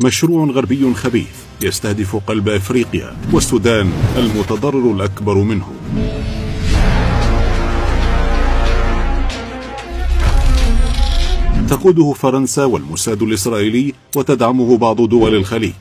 مشروع غربي خبيث يستهدف قلب أفريقيا والسودان المتضرر الأكبر منه. تقوده فرنسا والموساد الإسرائيلي وتدعمه بعض دول الخليج.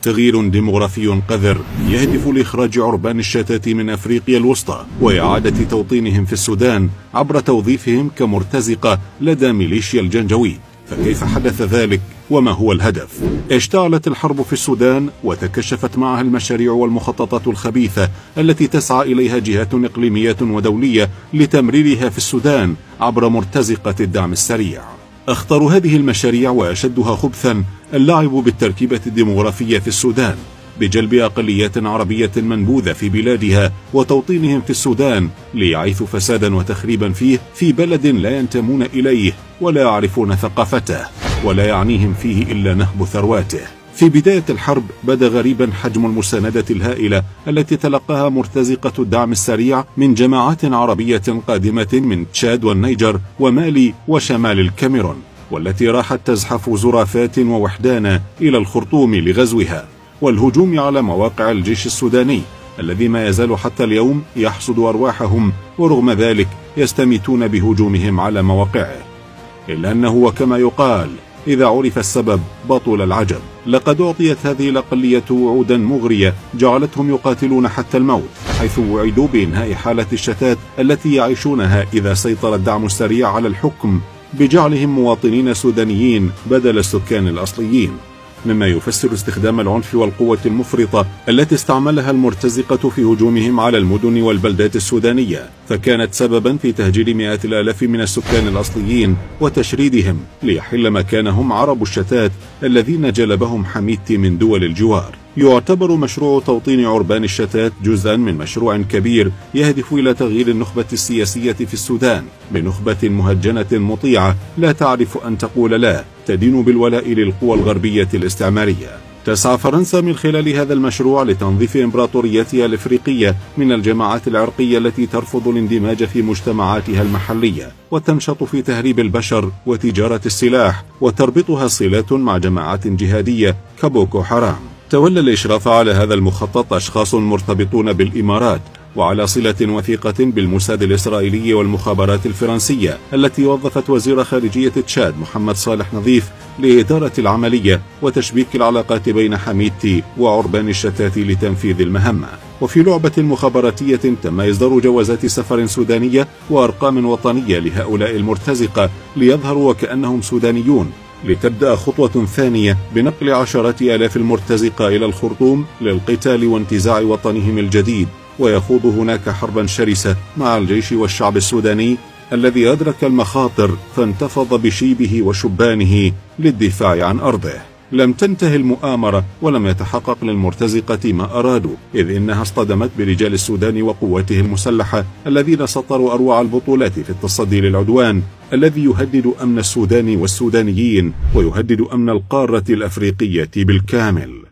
تغيير ديمغرافي قذر يهدف لإخراج عربان الشتات من أفريقيا الوسطى وإعادة توطينهم في السودان عبر توظيفهم كمرتزقة لدى ميليشيا الجنجويد. فكيف حدث ذلك وما هو الهدف؟ اشتعلت الحرب في السودان وتكشفت معها المشاريع والمخططات الخبيثة التي تسعى إليها جهات إقليمية ودولية لتمريرها في السودان عبر مرتزقة الدعم السريع. أخطر هذه المشاريع وأشدها خبثا اللعب بالتركيبة الديمغرافية في السودان بجلب أقليات عربية منبوذة في بلادها وتوطينهم في السودان ليعيثوا فسادا وتخريبا فيه في بلد لا ينتمون إليه ولا يعرفون ثقافته ولا يعنيهم فيه إلا نهب ثرواته. في بداية الحرب بدا غريبا حجم المساندة الهائلة التي تلقاها مرتزقة الدعم السريع من جماعات عربية قادمة من تشاد والنيجر ومالي وشمال الكاميرون، والتي راحت تزحف زرافات ووحدانا إلى الخرطوم لغزوها والهجوم على مواقع الجيش السوداني الذي ما يزال حتى اليوم يحصد أرواحهم، ورغم ذلك يستميتون بهجومهم على مواقعه. إلا أنه وكما يقال إذا عرف السبب بطل العجب. لقد أعطيت هذه الأقلية وعودا مغرية جعلتهم يقاتلون حتى الموت، حيث وعدوا بإنهاء حالة الشتات التي يعيشونها إذا سيطر الدعم السريع على الحكم بجعلهم مواطنين سودانيين بدل السكان الأصليين، مما يفسر استخدام العنف والقوة المفرطة التي استعملها المرتزقة في هجومهم على المدن والبلدات السودانية، فكانت سببا في تهجير مئات الآلاف من السكان الأصليين وتشريدهم ليحل مكانهم عرب الشتات الذين جلبهم حميدتي من دول الجوار. يعتبر مشروع توطين عربان الشتات جزءا من مشروع كبير يهدف إلى تغيير النخبة السياسية في السودان بنخبة مهجنة مطيعة لا تعرف أن تقول لا، تدين بالولاء للقوى الغربية الاستعمارية. تسعى فرنسا من خلال هذا المشروع لتنظيف إمبراطوريتها الإفريقية من الجماعات العرقية التي ترفض الاندماج في مجتمعاتها المحلية وتنشط في تهريب البشر وتجارة السلاح وتربطها صلات مع جماعات جهادية كبوكو حرام. تولى الإشراف على هذا المخطط أشخاص مرتبطون بالإمارات وعلى صلة وثيقة بالموساد الإسرائيلي والمخابرات الفرنسية التي وظفت وزير خارجية تشاد محمد صالح نظيف لإدارة العملية وتشبيك العلاقات بين حميدتي وعربان الشتات لتنفيذ المهمة. وفي لعبة مخابراتية تم إصدار جوازات سفر سودانية وأرقام وطنية لهؤلاء المرتزقة ليظهروا وكأنهم سودانيون، لتبدأ خطوة ثانية بنقل عشرات آلاف المرتزقة إلى الخرطوم للقتال وانتزاع وطنهم الجديد، ويخوض هناك حربا شرسة مع الجيش والشعب السوداني الذي أدرك المخاطر فانتفض بشيبه وشبانه للدفاع عن أرضه. لم تنتهي المؤامرة ولم يتحقق للمرتزقة ما أرادوا، إذ إنها اصطدمت برجال السودان وقواته المسلحة الذين سطروا أروع البطولات في التصدي للعدوان الذي يهدد أمن السودان والسودانيين ويهدد أمن القارة الأفريقية بالكامل.